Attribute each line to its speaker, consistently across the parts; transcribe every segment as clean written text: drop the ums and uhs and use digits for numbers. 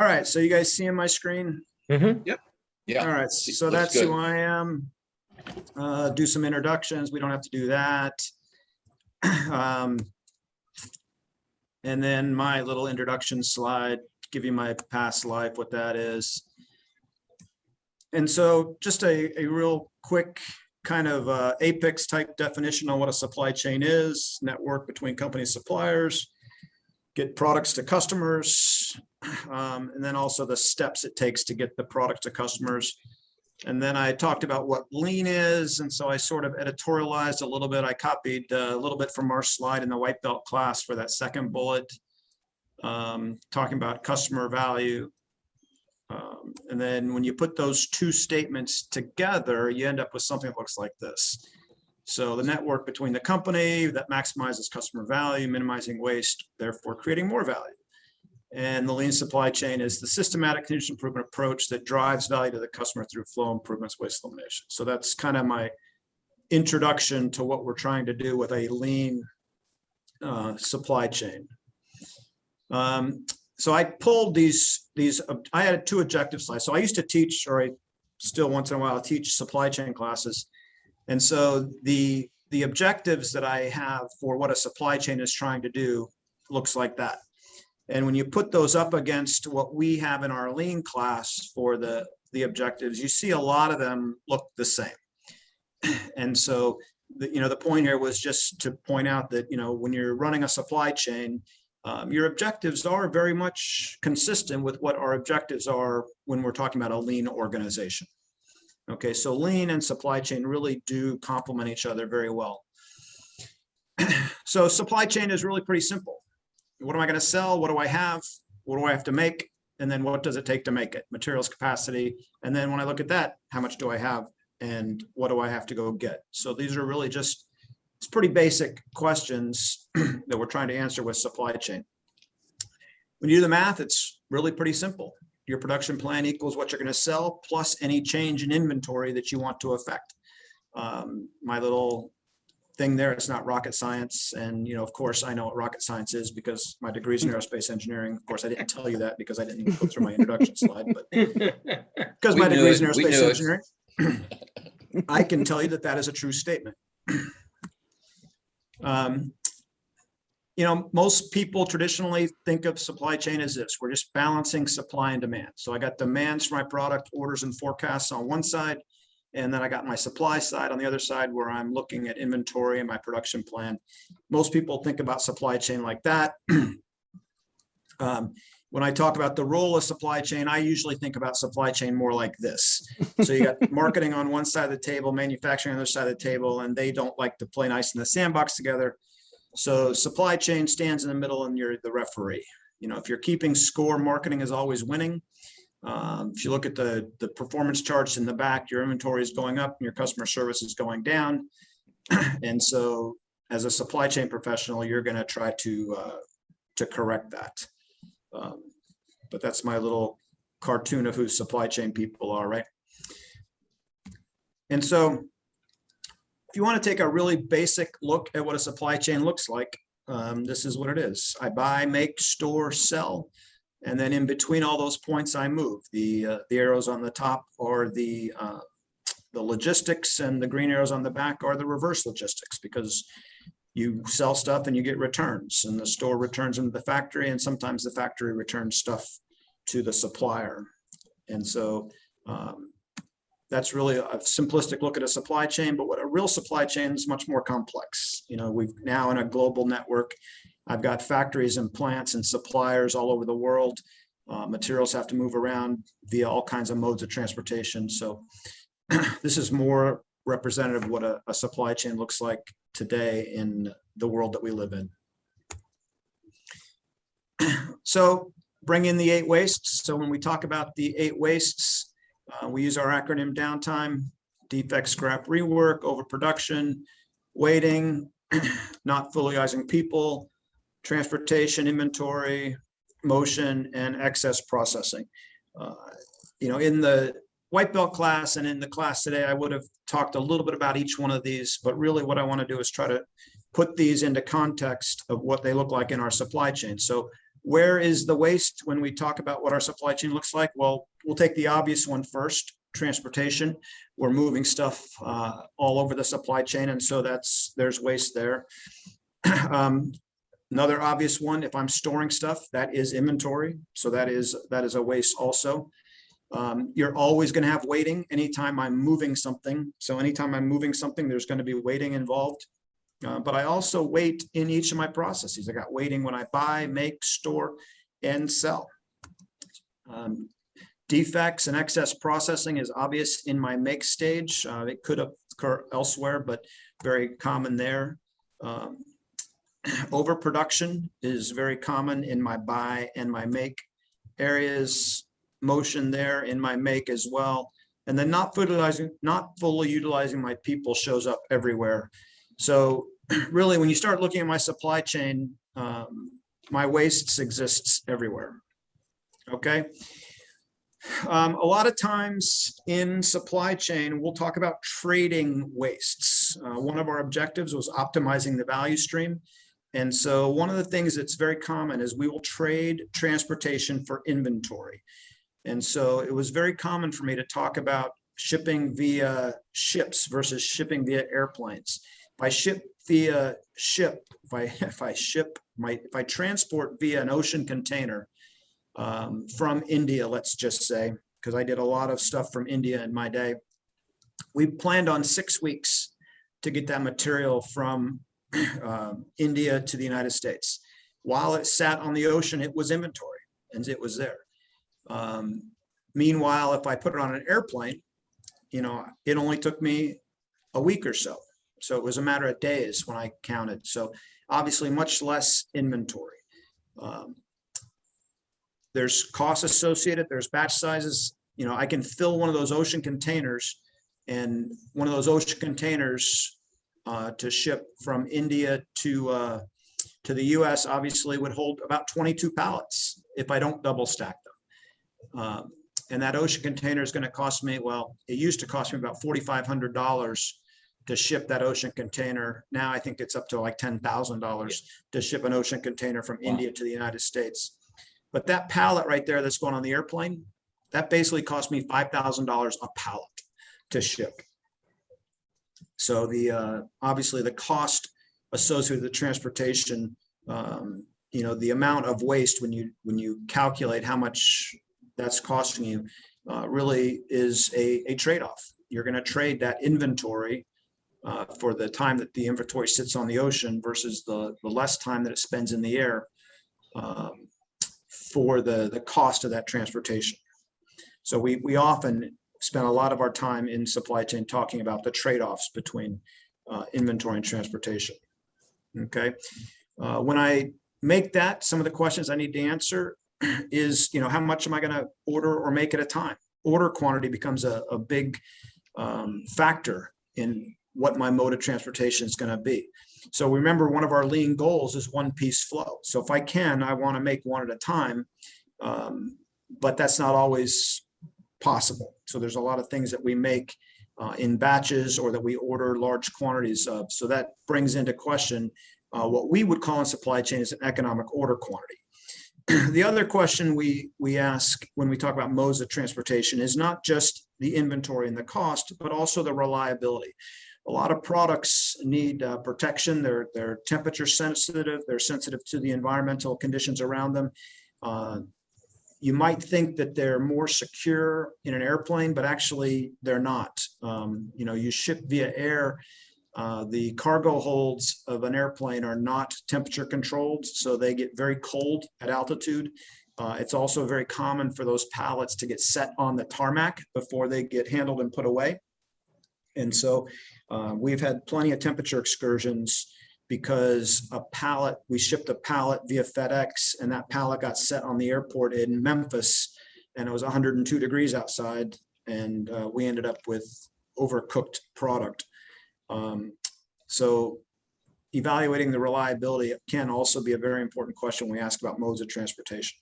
Speaker 1: right, so you guys seeing my screen?
Speaker 2: Mm-hmm. Yep.
Speaker 3: Yeah.
Speaker 1: All right, so that's
Speaker 3: good.
Speaker 1: who I am. Do some introductions. We don't have to do that. And then my little introduction slide, give you my past life, what that is. And so just a real quick kind of apex type definition on what a supply chain is: network between companies, suppliers, get products to customers, and then also the steps it takes to get the product to customers. And then I talked about what lean is, and so I sort of editorialized a little bit. I copied a little bit from our slide in the white belt class for that second bullet, talking about customer value. And then when you put those two statements together, you end up with something that looks like this. So the network between the company that maximizes customer value, minimizing waste, therefore creating more value. And the lean supply chain is the systematic continuous improvement approach that drives value to the customer through flow improvements, waste elimination. So that's kind of my introduction to what we're trying to do with a lean supply chain. So I pulled these, I had two objective slides. So I used to teach, or I still once in a while teach supply chain classes. And so the objectives that I have for what a supply chain is trying to do looks like that. And when you put those up against what we have in our lean class for the objectives, you see a lot of them look the same. And so, the point here was just to point out that, when you're running a supply chain, your objectives are very much consistent with what our objectives are when we're talking about a lean organization. Okay, so lean and supply chain really do complement each other very well. So supply chain is really pretty simple. What am I going to sell? What do I have? What do I have to make? And then what does it take to make it? Materials, capacity. And then when I look at that, how much do I have? And what do I have to go get? So these are really just, it's pretty basic questions that we're trying to answer with supply chain. When you do the math, it's really pretty simple. Your production plan equals what you're going to sell plus any change in inventory that you want to affect. My little thing there, it's not rocket science. And, of course, I know what rocket science is because my degree is in aerospace engineering. Of course, I didn't tell you that because I didn't go through my introduction slide, but because my degree is in aerospace engineering, I can tell you that that is a true statement. Most people traditionally think of supply chain as this. We're just balancing supply and demand. So I got demands for my product, orders and forecasts on one side, and then I got my supply side on the other side where I'm looking at inventory and my production plan. Most people think about supply chain like that. When I talk about the role of supply chain, I usually think about supply chain more like this. So you got marketing on one side of the table, manufacturing on the other side of the table, and they don't like to play nice in the sandbox together. So supply chain stands in the middle and you're the referee. If you're keeping score, marketing is always winning. If you look at the performance charts in the back, your inventory is going up and your customer service is going down. And so as a supply chain professional, you're going to try to correct that. But that's my little cartoon of who supply chain people are, right? And so if you want to take a really basic look at what a supply chain looks like, this is what it is. I buy, make, store, sell. And then in between all those points, I move. The arrows on the top are the logistics, and the green arrows on the back are the reverse logistics, because you sell stuff and you get returns, and the store returns into the factory, and sometimes the factory returns stuff to the supplier. And so that's really a simplistic look at a supply chain, but what a real supply chain is much more complex. We've now in a global network, I've got factories and plants and suppliers all over the world. Materials have to move around via all kinds of modes of transportation. So this is more representative of what a supply chain looks like today in the world that we live in. So bring in the 8 wastes. So when we talk about the 8 wastes, we use our acronym downtime: defect, scrap, rework, overproduction, waiting, not fully utilizing people, transportation, inventory, motion, and excess processing. In the white belt class and in the class today, I would have talked a little bit about each one of these, but really what I want to do is try to put these into context of what they look like in our supply chain. So Where is the waste when we talk about what our supply chain looks like? Well, we'll take the obvious one first, transportation. We're moving stuff all over the supply chain, and so there's waste there. Another obvious one, if I'm storing stuff, that is inventory. So that is a waste also. You're always going to have waiting anytime I'm moving something. So anytime I'm moving something, there's going to be waiting involved. But I also wait in each of my processes. I got waiting when I buy, make, store, and sell. Defects and excess processing is obvious in my make stage. It could occur elsewhere, but very common there. Overproduction is very common in my buy and my make areas. Motion there in my make as well. And then not fully utilizing my people shows up everywhere. So really, when you start looking at my supply chain, my wastes exists everywhere. Okay. A lot of times in supply chain, we'll talk about trading wastes. One of our objectives was optimizing the value stream. And so one of the things that's very common is we will trade transportation for inventory. And so it was very common for me to talk about shipping via ships versus shipping via airplanes. If I ship via ship, if I transport via an ocean container from India, let's just say, because I did a lot of stuff from India in my day, we planned on 6 weeks to get that material from India to the United States. While it sat on the ocean, it was inventory and it was there. Meanwhile, if I put it on an airplane, it only took me a week or so. So it was a matter of days when I counted. So obviously much less inventory. There's costs associated. There's batch sizes. I can fill one of those ocean containers, and one of those ocean containers to ship from India to the US obviously would hold about 22 pallets if I don't double stack them. And that ocean container is going to cost me, well, it used to cost me about $4,500 to ship that ocean container. Now I think it's up to like $10,000 to ship an ocean container from India to the United States. But that pallet right there that's going on the airplane, that basically cost me $5,000 a pallet to ship. So obviously the cost associated with the transportation, the amount of waste when you calculate how much that's costing you really is a trade-off. You're going to trade that inventory for the time that the inventory sits on the ocean versus the less time that it spends in the air for the cost of that transportation. So we often spend a lot of our time in supply chain talking about the trade-offs between inventory and transportation. Okay. When I make that, some of the questions I need to answer is, how much am I going to order or make at a time? Order quantity becomes a big factor in what my mode of transportation is going to be. So remember, one of our lean goals is one piece flow. So if I want to make one at a time, but that's not always possible. So there's a lot of things that we make in batches or that we order large quantities of. So that brings into question what we would call in supply chain is an economic order quantity. The other question we ask when we talk about modes of transportation is not just the inventory and the cost, but also the reliability. A lot of products need protection. They're temperature sensitive. They're sensitive to the environmental conditions around them. You might think that they're more secure in an airplane, but actually they're not. You ship via air. The cargo holds of an airplane are not temperature controlled, so they get very cold at altitude. It's also very common for those pallets to get set on the tarmac before they get handled and put away. And so we've had plenty of temperature excursions because we shipped a pallet via FedEx, and that pallet got set on the airport in Memphis, and it was 102 degrees outside, and we ended up with overcooked product. So evaluating the reliability can also be a very important question we ask about modes of transportation.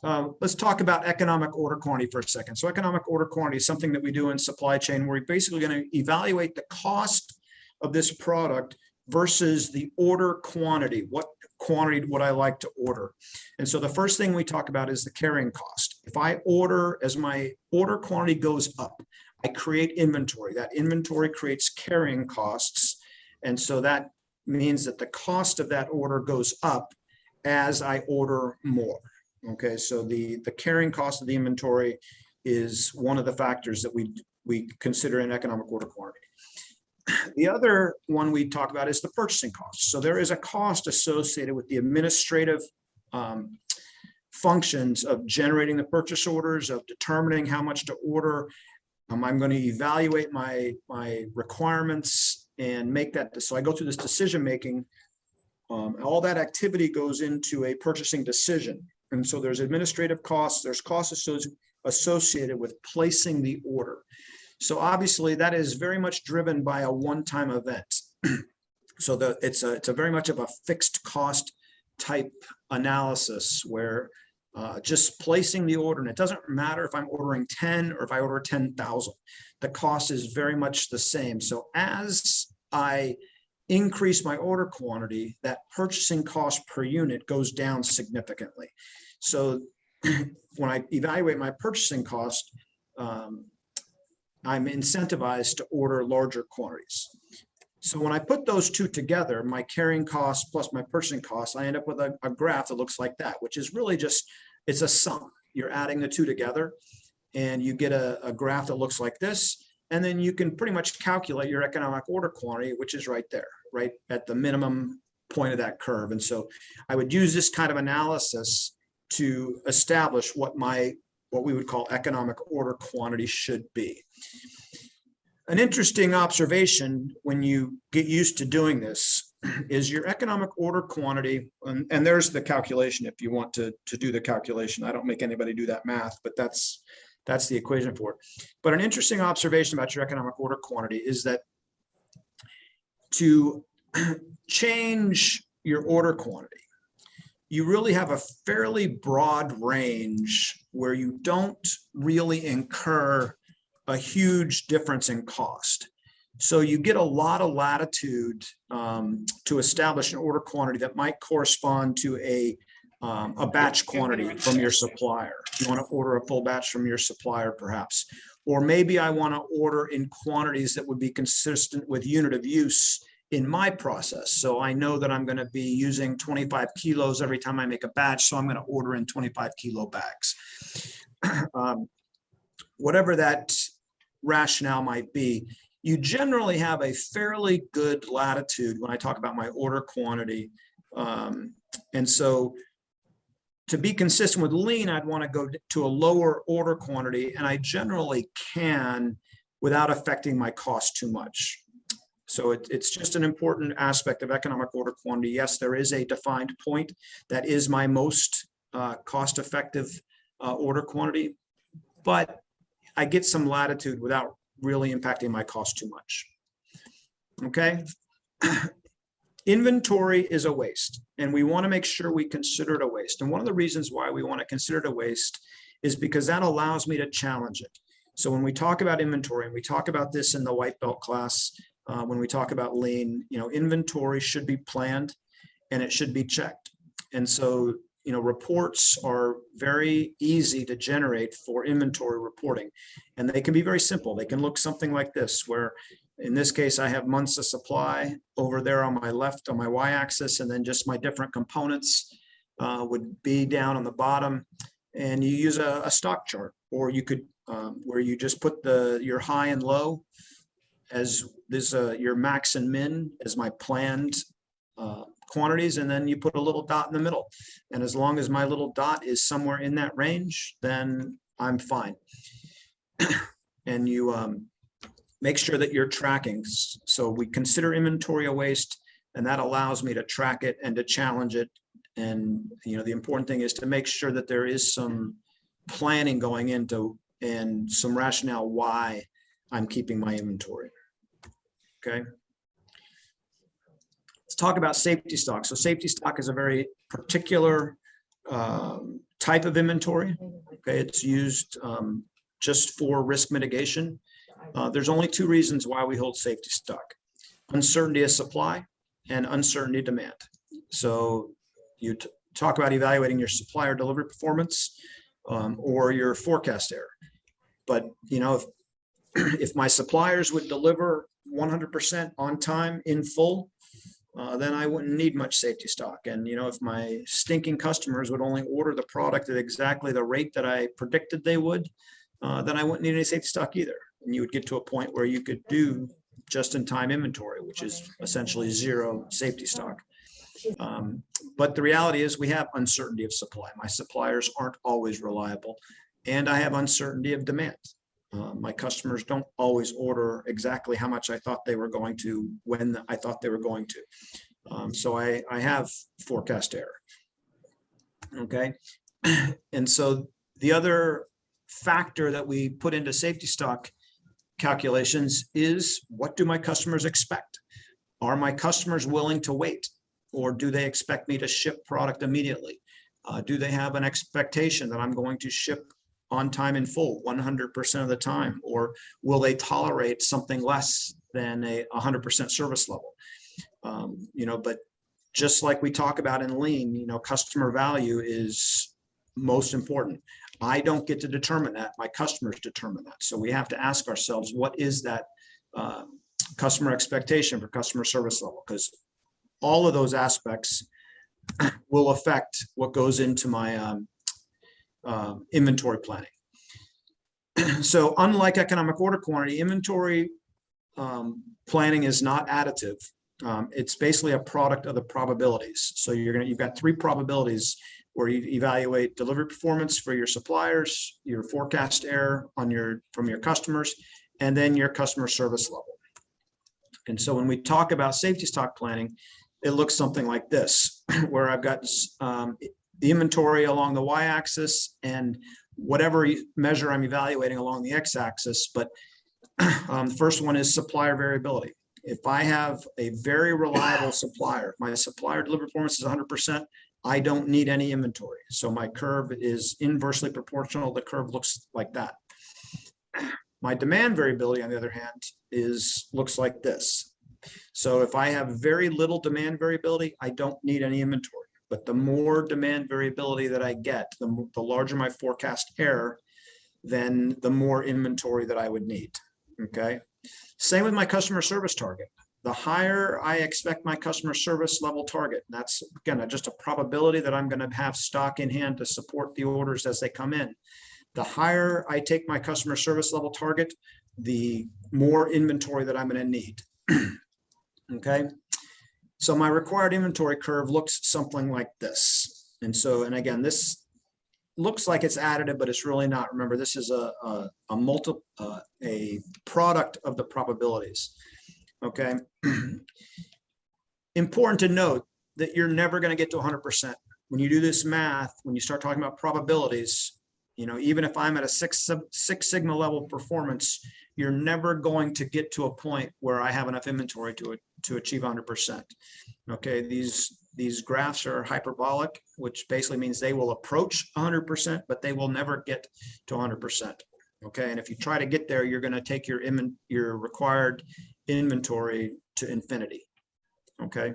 Speaker 1: Let's talk about economic order quantity for a second. So economic order quantity is something that we do in supply chain. We're basically going to evaluate the cost of this product versus the order quantity. What quantity would I like to order? And so the first thing we talk about is the carrying cost. If I order, as my order quantity goes up, I create inventory. That inventory creates carrying costs. And so that means that the cost of that order goes up as I order more. Okay, so the carrying cost of the inventory is one of the factors that we consider in economic order quantity. The other one we talk about is the purchasing cost. So there is a cost associated with the administrative functions of generating the purchase orders, of determining how much to order. I'm going to evaluate my requirements and make that. So I go through this decision making. All that activity goes into a purchasing decision. And so there's administrative costs, there's costs associated with placing the order. So obviously that is very much driven by a one-time event. So it's a very much of a fixed cost type analysis where just placing the order, and it doesn't matter if I'm ordering 10 or if I order 10,000, the cost is very much the same. So as I increase my order quantity, that purchasing cost per unit goes down significantly. So when I evaluate my purchasing cost, I'm incentivized to order larger quantities. So when I put those two together, my carrying cost plus my purchasing cost, I end up with a graph that looks like that, which is really just, it's a sum. You're adding the two together and you get a graph that looks like this. And then you can pretty much calculate your economic order quantity, which is right there, right at the minimum point of that curve. And so I would use this kind of analysis to establish what we would call economic order quantity should be. An interesting observation when you get used to doing this is your economic order quantity, and there's the calculation if you want to do the calculation. I don't make anybody do that math, but that's the equation for it. But an interesting observation about your economic order quantity is that to change your order quantity, you really have a fairly broad range where you don't really incur a huge difference in cost. So you get a lot of latitude to establish an order quantity that might correspond to a batch quantity from your supplier. You want to order a full batch from your supplier, perhaps. Or maybe I want to order in quantities that would be consistent with unit of use in my process. So I know that I'm going to be using 25 kilos every time I make a batch, so I'm going to order in 25 kilo bags. Whatever that rationale might be, you generally have a fairly good latitude when I talk about my order quantity. And so to be consistent with lean, I'd want to go to a lower order quantity, and I generally can without affecting my cost too much. So it's just an important aspect of economic order quantity. Yes, there is a defined point that is my most cost-effective order quantity, but I get some latitude without really impacting my cost too much. Okay. Inventory is a waste, and we want to make sure we consider it a waste. And one of the reasons why we want to consider it a waste is because that allows me to challenge it. So when we talk about inventory, and we talk about this in the white belt class, when we talk about lean, inventory should be planned and it should be checked. And so, reports are very easy to generate for inventory reporting, and they can be very simple. They can look something like this, where in this case, I have months of supply over there on my left, on my y-axis, and then just my different components would be down on the bottom. And you use a stock chart, or you could, where you just put your high and low as this, your max and min as my planned quantities, and then you put a little dot in the middle. And as long as my little dot is somewhere in that range, then I'm fine. And you make sure that you're tracking. So we consider inventory a waste, and that allows me to track it and to challenge it. And the important thing is to make sure that there is some planning going into and some rationale why I'm keeping my inventory. Okay. Let's talk about safety stock. So safety stock is a very particular type of inventory. Okay, it's used just for risk mitigation. There's only two reasons why we hold safety stock: uncertainty of supply and uncertainty of demand. So you talk about evaluating your supplier delivery performance or your forecast error. But if my suppliers would deliver 100% on time in full, then I wouldn't need much safety stock. And if my stinking customers would only order the product at exactly the rate that I predicted they would, then I wouldn't need any safety stock either. And you would get to a point where you could do just-in-time inventory, which is essentially zero safety stock. But the reality is we have uncertainty of supply. My suppliers aren't always reliable, and I have uncertainty of demand. My customers don't always order exactly how much I thought they were going to when I thought they were going to. So I have forecast error. Okay. And so the other factor that we put into safety stock calculations is, what do my customers expect? Are my customers willing to wait, or do they expect me to ship product immediately? Do they have an expectation that I'm going to ship on time in full 100% of the time, or will they tolerate something less than a 100% service level? But just like we talk about in lean, customer value is most important. I don't get to determine that. My customers determine that. So we have to ask ourselves, what is that customer expectation for customer service level? Because all of those aspects will affect what goes into my inventory planning. So unlike economic order quantity, inventory planning is not additive. It's basically a product of the probabilities. So you've got three probabilities where you evaluate delivery performance for your suppliers, your forecast error from your customers, and then your customer service level. And so when we talk about safety stock planning, it looks something like this, where I've got the inventory along the y-axis and whatever measure I'm evaluating along the x-axis. But the first one is supplier variability. If I have a very reliable supplier, my supplier delivery performance is 100%, I don't need any inventory. So my curve is inversely proportional. The curve looks like that. My demand variability, on the other hand, looks like this. So if I have very little demand variability, I don't need any inventory. But the more demand variability that I get, the larger my forecast error, then the more inventory that I would need. Okay. Same with my customer service target. The higher I expect my customer service level target, and that's again just a probability that I'm going to have stock in hand to support the orders as they come in. The higher I take my customer service level target, the more inventory that I'm going to need. Okay. So my required inventory curve looks something like this. And again, this looks like it's additive, but it's really not. Remember, this is a product of the probabilities. Okay. Important to note that you're never going to get to 100%. When you do this math, when you start talking about probabilities, even if I'm at a Six Sigma level performance, you're never going to get to a point where I have enough inventory to achieve 100%. Okay, these graphs are hyperbolic, which basically means they will approach 100%, but they will never get to 100%. Okay, and if you try to get there, you're going to take your required inventory to infinity. Okay.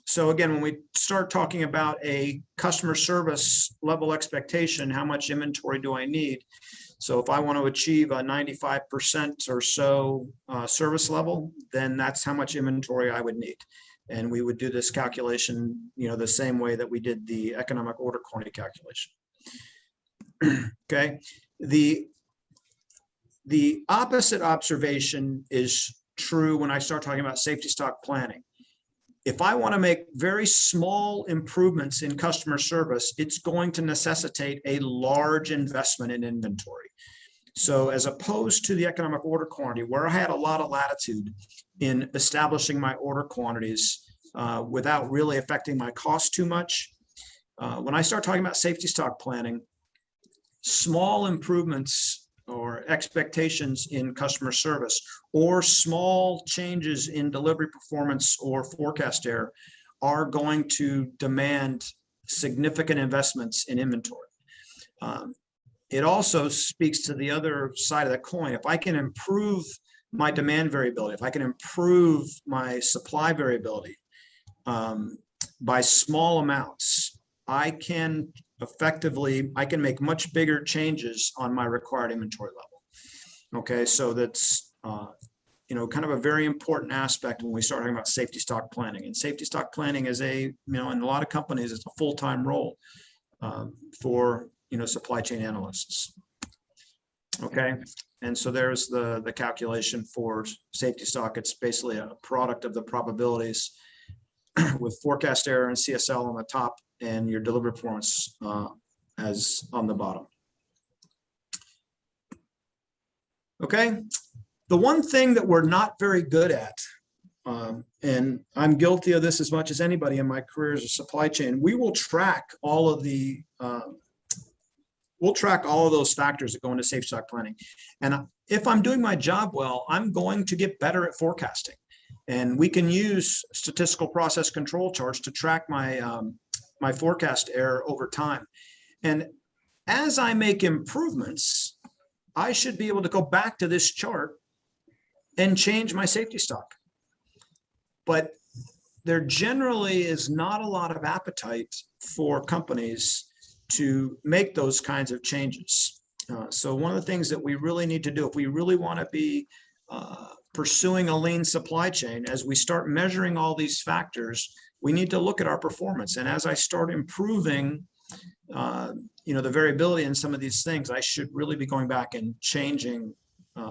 Speaker 1: So again, when we start talking about a customer service level expectation, how much inventory do I need? So if I want to achieve a 95% or so service level, then that's how much inventory I would need. And we would do this calculation, the same way that we did the economic order quantity calculation. Okay. The opposite observation is true when I start talking about safety stock planning. If I want to make very small improvements in customer service, it's going to necessitate a large investment in inventory. So as opposed to the economic order quantity, where I had a lot of latitude in establishing my order quantities without really affecting my cost too much, when I start talking about safety stock planning, small improvements or expectations in customer service or small changes in delivery performance or forecast error are going to demand significant investments in inventory. It also speaks to the other side of the coin. If I can improve my demand variability, if I can improve my supply variability by small amounts, I can make much bigger changes on my required inventory level. Okay, so that's kind of a very important aspect when we start talking about safety stock planning. And safety stock planning is in a lot of companies, it's a full-time role for supply chain analysts. Okay, and so there's the calculation for safety stock. It's basically a product of the probabilities with forecast error and CSL on the top and your delivery performance as on the bottom. Okay, the one thing that we're not very good at, and I'm guilty of this as much as anybody in my career as a supply chain, we will track all of the those factors that go into safety stock planning. And if I'm doing my job well, I'm going to get better at forecasting. And we can use statistical process control charts to track my my forecast error over time. And as I make improvements, I should be able to go back to this chart and change my safety stock. But there generally is not a lot of appetite for companies to make those kinds of changes. So one of the things that we really need to do, if we really want to be pursuing a lean supply chain, as we start measuring all these factors, we need to look at our performance. And as I start improving, the variability in some of these things, I should really be going back and changing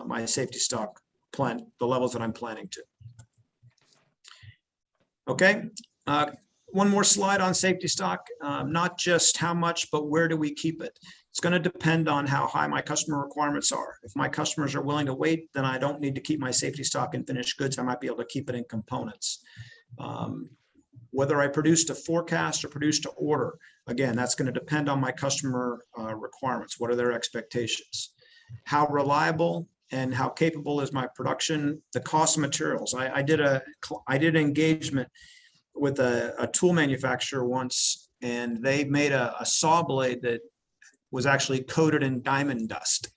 Speaker 1: my safety stock plan, the levels that I'm planning to. Okay. One more slide on safety stock, not just how much, but where do we keep it? It's going to depend on how high my customer requirements are. If my customers are willing to wait, then I don't need to keep my safety stock in finished goods. I might be able to keep it in components. Whether I produce to forecast or produce to order, again, that's going to depend on my customer requirements. What are their expectations? How reliable and how capable is my production? The cost of materials. I did an engagement with a tool manufacturer once, and they made a saw blade that was actually coated in diamond dust.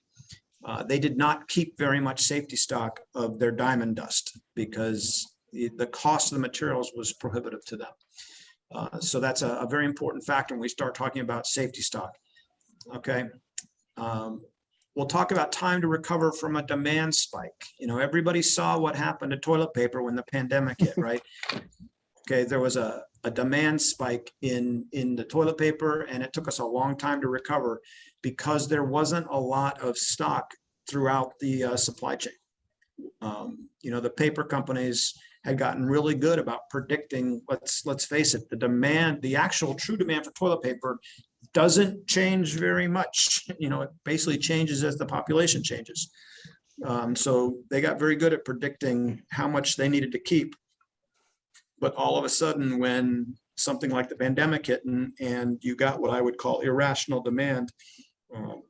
Speaker 1: They did not keep very much safety stock of their diamond dust because the cost of the materials was prohibitive to them. So that's a very important factor when we start talking about safety stock. Okay. We'll talk about time to recover from a demand spike. Everybody saw what happened to toilet paper when the pandemic hit, right? Okay, there was a demand spike in the toilet paper, and it took us a long time to recover because there wasn't a lot of stock throughout the supply chain. The paper companies had gotten really good about predicting, let's face it, the demand, the actual true demand for toilet paper doesn't change very much. It basically changes as the population changes. So they got very good at predicting how much they needed to keep. But all of a sudden, when something like the pandemic hit and you got what I would call irrational demand, and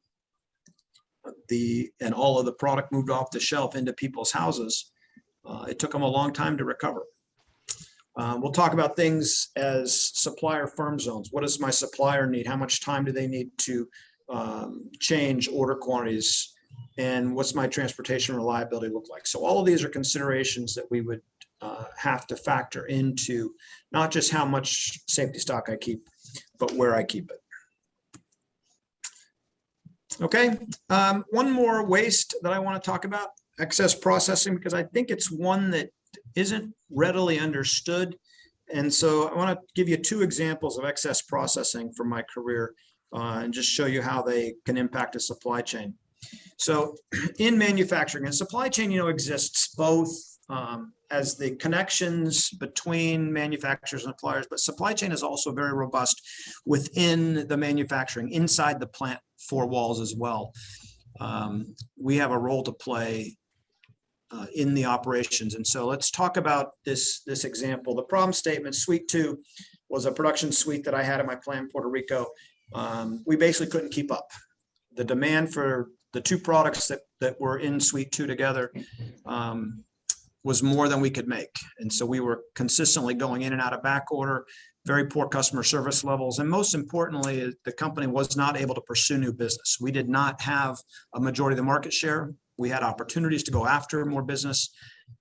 Speaker 1: all of the product moved off the shelf into people's houses, it took them a long time to recover. We'll talk about things as supplier firm zones. What does my supplier need? How much time do they need to change order quantities? And what's my transportation reliability look like? So all of these are considerations that we would have to factor into not just how much safety stock I keep, but where I keep it. Okay, one more waste that I want to talk about, excess processing, because I think it's one that isn't readily understood. And so I want to give you two examples of excess processing from my career and just show you how they can impact a supply chain. So in manufacturing, and supply chain, exists both as the connections between manufacturers and suppliers, but supply chain is also very robust within the manufacturing, inside the plant four walls as well. We have a role to play in the operations. And so let's talk about this example. The problem statement, suite 2, was a production suite that I had at my plant in Puerto Rico. We basically couldn't keep up. The demand for the two products that were in suite 2 together was more than we could make. And so we were consistently going in and out of back order, very poor customer service levels. And most importantly, the company was not able to pursue new business. We did not have a majority of the market share. we had opportunities to go after more business,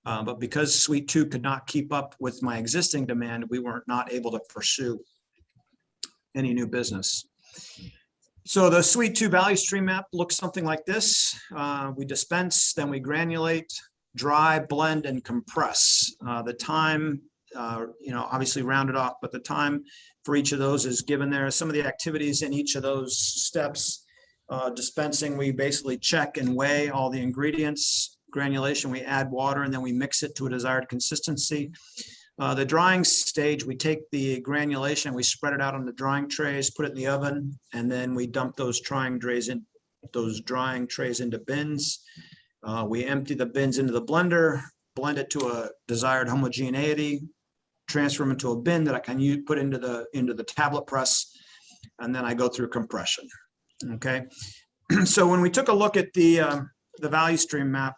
Speaker 1: but because Suite 2 could not keep up with my existing demand, we were not able to pursue any new business. So the Suite 2 value stream map looks something like this. We dispense, then we granulate, dry, blend, and compress. The time, obviously rounded off, but the time for each of those is given there. Some of the activities in each of those steps. Dispensing, we basically check and weigh all the ingredients. Granulation, we add water and then we mix it to a desired consistency. The drying stage, we take the granulation, we spread it out on the drying trays, put it in the oven, and then we dump those drying trays into bins. We empty the bins into the blender, blend it to a desired homogeneity, transfer them into a bin that I can put into the tablet press, and then I go through compression. Okay, so when we took a look at the value stream map,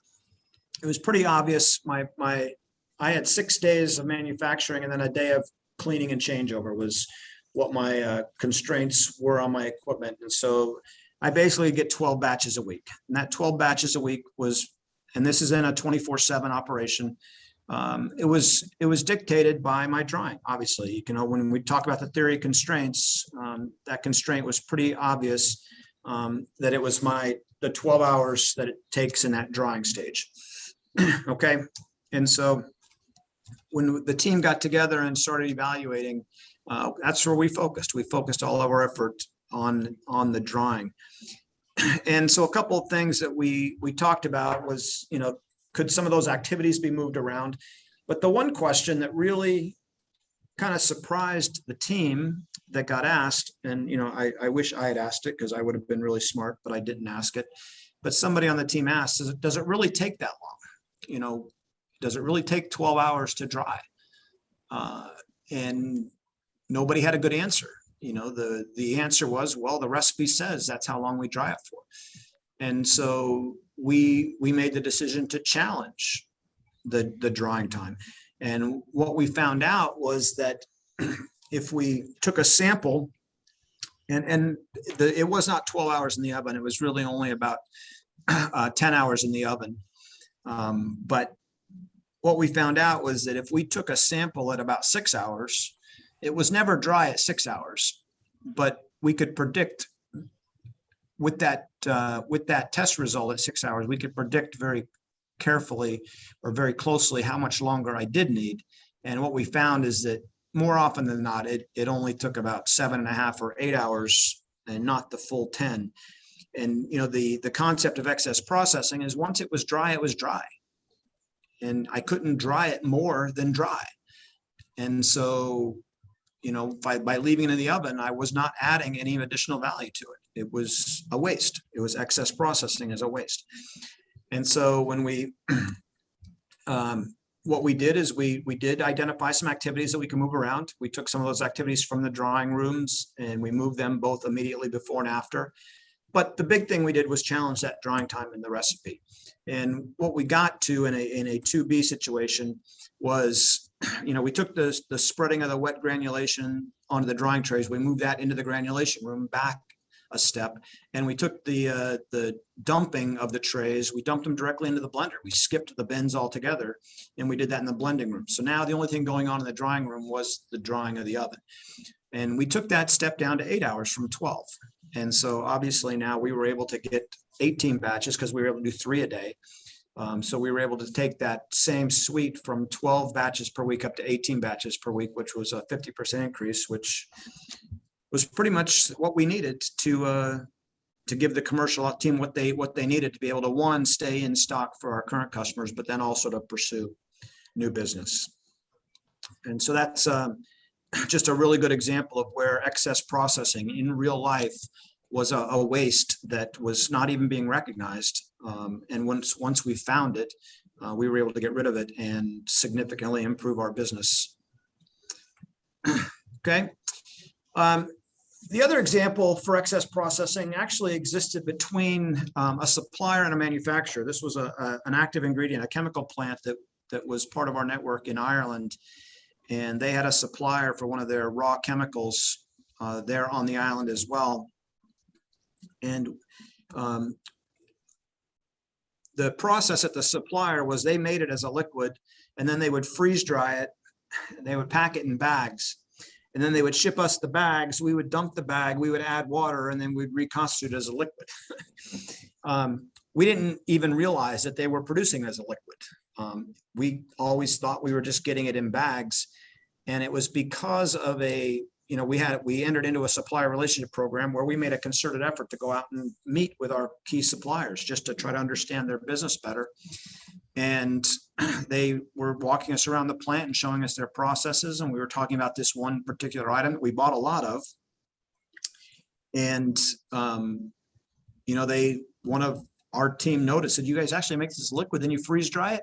Speaker 1: it was pretty obvious. I had 6 days of manufacturing and then a day of cleaning and changeover was what my constraints were on my equipment. And so I basically get 12 batches a week. And that 12 batches a week was, and this is in a 24/7 operation. It was dictated by my drying. Obviously, when we talk about the theory of constraints, that constraint was pretty obvious, that it was the 12 hours that it takes in that drying stage. Okay, and so when the team got together and started evaluating, that's where we focused. We focused all of our effort on the drying. And so a couple of things that we talked about was, could some of those activities be moved around? But the one question that really kind of surprised the team that got asked, and I wish I had asked it because I would have been really smart, but I didn't ask it. But somebody on the team asked, does it really take that long? Does it really take 12 hours to dry? And nobody had a good answer. The answer was, well, the recipe says that's how long we dry it for. And so we made the decision to challenge the drying time. And what we found out was that if we took a sample, it was not 12 hours in the oven, it was really only about 10 hours in the oven. But what we found out was that if we took a sample at about 6 hours, it was never dry at 6 hours, but we could predict with that test result at 6 hours, we could predict very carefully or very closely how much longer I did need. And what we found is that more often than not, it only took about 7.5 or 8 hours and not the full 10. And the concept of excess processing is once it was dry, it was dry. And I couldn't dry it more than dry. And so, by leaving it in the oven, I was not adding any additional value to it. It was a waste. It was excess processing as a waste. And so when what we did is we did identify some activities that we can move around. We took some of those activities from the drying rooms and we moved them both immediately before and after. But the big thing we did was challenge that drying time in the recipe. And what we got to in a 2B situation was, we took the spreading of the wet granulation onto the drying trays. We moved that into the granulation room back a step, and we took the dumping of the trays. We dumped them directly into the blender. We skipped the bins altogether, and we did that in the blending room. So now the only thing going on in the drying room was the drying of the oven. And we took that step down to 8 hours from 12. And so obviously now we were able to get 18 batches because we were able to do 3 a day. So we were able to take that same suite from 12 batches per week up to 18 batches per week, which was a 50% increase, which was pretty much what we needed to give the commercial team what they needed to be able to, one, stay in stock for our current customers, but then also to pursue new business. And so that's just a really good example of where excess processing in real life was a waste that was not even being recognized. And once we found it, we were able to get rid of it and significantly improve our business. Okay. The other example for excess processing actually existed between a supplier and a manufacturer. This was an active ingredient, a chemical plant that was part of our network in Ireland. And they had a supplier for one of their raw chemicals there on the island as well. And the process at the supplier was they made it as a liquid, and then they would freeze dry it. They would pack it in bags, and then they would ship us the bags. We would dump the bag, we would add water, and then we'd reconstitute it as a liquid. We didn't even realize that they were producing as a liquid. We always thought we were just getting it in bags. And it was because of we entered into a supplier relationship program where we made a concerted effort to go out and meet with our key suppliers just to try to understand their business better. And they were walking us around the plant and showing us their processes. And we were talking about this one particular item that we bought a lot of. And, one of our team noticed that you guys actually make this liquid, then you freeze dry it.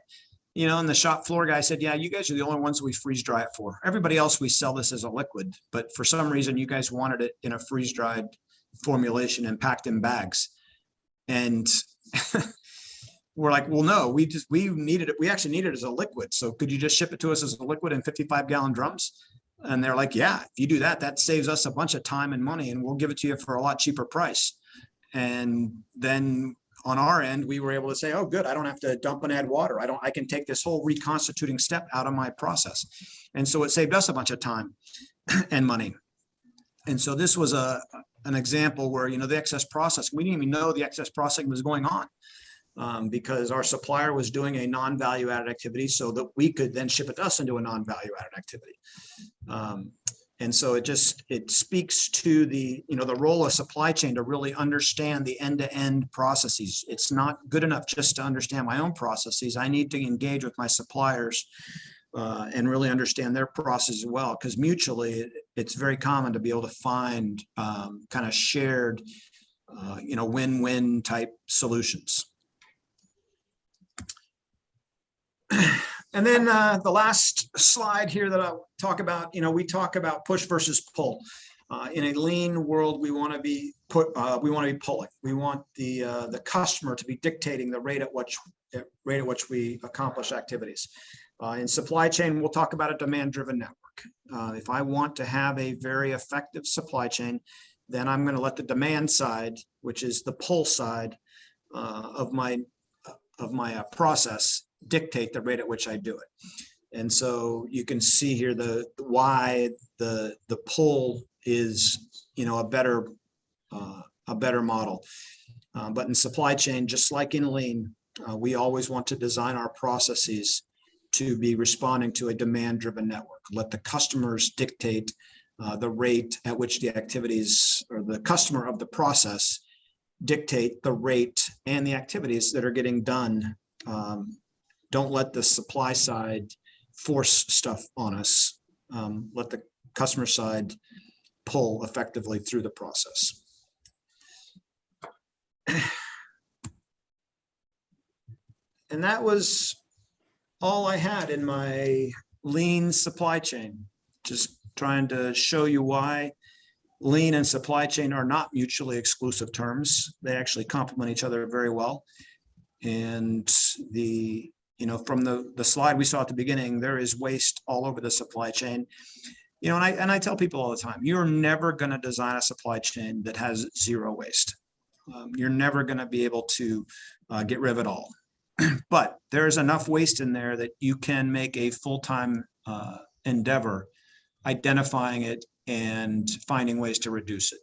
Speaker 1: And the shop floor guy said, yeah, you guys are the only ones we freeze dry it for. Everybody else, we sell this as a liquid, but for some reason, you guys wanted it in a freeze dried formulation and packed in bags. And we're like, well, no, we needed it. We actually need it as a liquid. So could you just ship it to us as a liquid in 55-gallon drums? And they're like, yeah, if you do that, that saves us a bunch of time and money, and we'll give it to you for a lot cheaper price. And then on our end, we were able to say, oh, good, I don't have to dump and add water. I can take this whole reconstituting step out of my process. And so it saved us a bunch of time and money. And so this was an example where, the excess processing, we didn't even know the excess processing was going on because our supplier was doing a non-value added activity so that we could then ship it to us into a non-value added activity. And so it speaks to the role of supply chain to really understand the end-to-end processes. It's not good enough just to understand my own processes. I need to engage with my suppliers and really understand their process as well, because mutually it's very common to be able to find kind of shared, win-win type solutions. And then the last slide here that I'll talk about, we talk about push versus pull. In a lean world, we want to be pulling. We want the customer to be dictating the rate at which we accomplish activities. In supply chain, we'll talk about a demand-driven network. If I want to have a very effective supply chain, then I'm going to let the demand side, which is the pull side of my process, dictate the rate at which I do it. And so you can see here why the pull is a better model. But in supply chain, just like in lean, we always want to design our processes to be responding to a demand-driven network. Let the customers dictate the rate at which the activities, or the customer of the process dictate the rate and the activities that are getting done. Don't let the supply side force stuff on us. Let the customer side pull effectively through the process. And that was all I had in my lean supply chain. Just trying to show you why lean and supply chain are not mutually exclusive terms. They actually complement each other very well. And from the slide we saw at the beginning, there is waste all over the supply chain. And I tell people all the time, you're never going to design a supply chain that has zero waste. You're never going to be able to get rid of it all. But there's enough waste in there that you can make a full-time endeavor identifying it and finding ways to reduce it.